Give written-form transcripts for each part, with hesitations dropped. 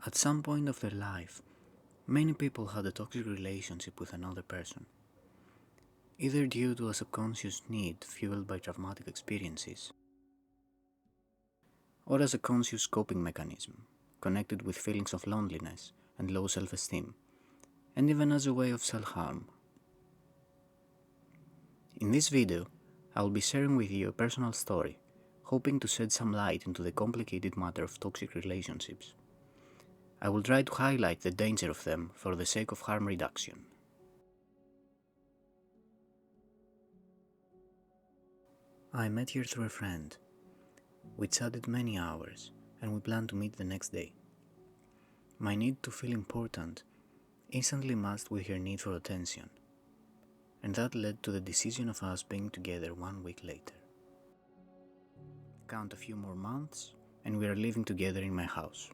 At some point of their life, many people had a toxic relationship with another person, either due to a subconscious need fueled by traumatic experiences, or as a conscious coping mechanism connected with feelings of loneliness and low self-esteem, and even as a way of self-harm. In this video, I will be sharing with you a personal story, hoping to shed some light into the complicated matter of toxic relationships. I will try to highlight the danger of them for the sake of harm reduction. I met her through a friend. We chatted many hours, and we planned to meet the next day. My need to feel important instantly matched with her need for attention, and that led to the decision of us being together 1 week later. Count a few more months, and we are living together in my house.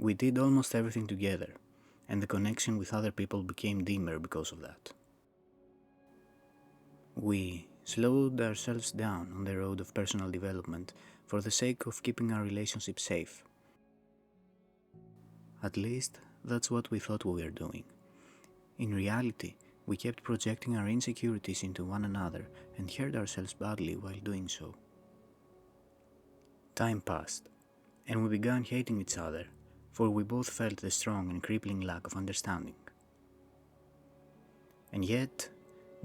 We did almost everything together, and the connection with other people became dimmer because of that. We slowed ourselves down on the road of personal development for the sake of keeping our relationship safe. At least, that's what we thought we were doing. In reality, we kept projecting our insecurities into one another and hurt ourselves badly while doing so. Time passed, and we began hating each other, for we both felt the strong and crippling lack of understanding. And yet,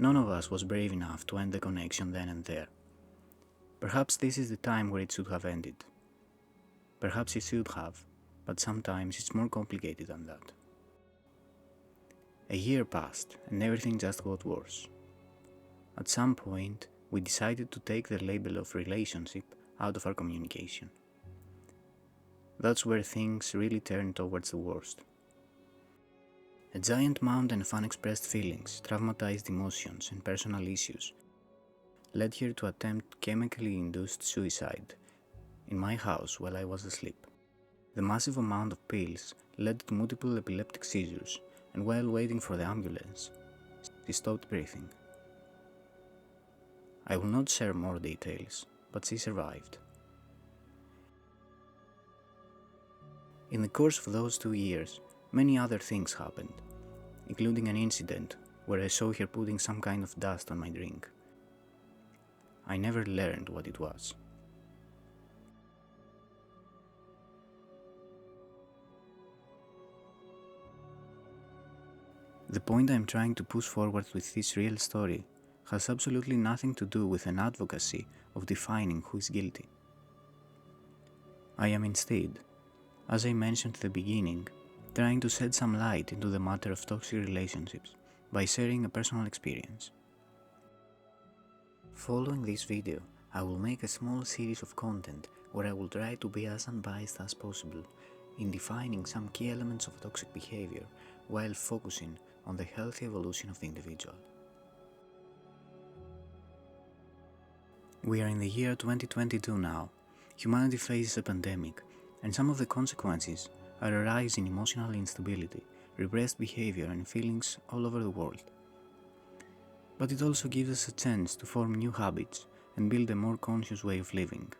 none of us was brave enough to end the connection then and there. Perhaps this is the time where it should have ended. Perhaps it should have, but sometimes it's more complicated than that. A year passed, and everything just got worse. At some point, we decided to take the label of relationship out of our communication. That's where things really turned towards the worst. A giant mountain of unexpressed feelings, traumatized emotions, and personal issues led her to attempt chemically induced suicide in my house while I was asleep. The massive amount of pills led to multiple epileptic seizures, and while waiting for the ambulance, she stopped breathing. I will not share more details, but she survived. In the course of those 2 years, many other things happened, including an incident where I saw her putting some kind of dust on my drink. I never learned what it was. The point I am trying to push forward with this real story has absolutely nothing to do with an advocacy of defining who is guilty. I am instead, as I mentioned at the beginning, trying to shed some light into the matter of toxic relationships by sharing a personal experience. Following this video, I will make a small series of content where I will try to be as unbiased as possible in defining some key elements of toxic behavior while focusing on the healthy evolution of the individual. We are in the year 2022 now. Humanity faces a pandemic, and some of the consequences are a rise in emotional instability, repressed behavior and feelings all over the world. But it also gives us a chance to form new habits and build a more conscious way of living.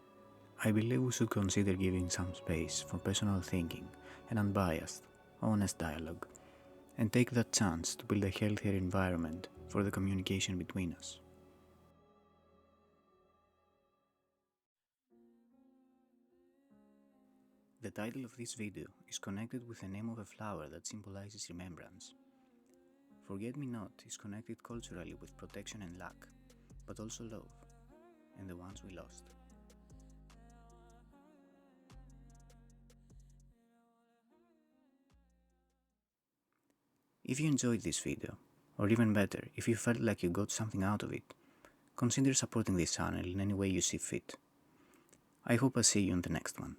I believe we should consider giving some space for personal thinking and unbiased, honest dialogue, and take that chance to build a healthier environment for the communication between us. The title of this video is connected with the name of a flower that symbolizes remembrance. Forget-me-not is connected culturally with protection and luck, but also love, and the ones we lost. If you enjoyed this video, or even better, if you felt like you got something out of it, consider supporting this channel in any way you see fit. I hope I see you in the next one.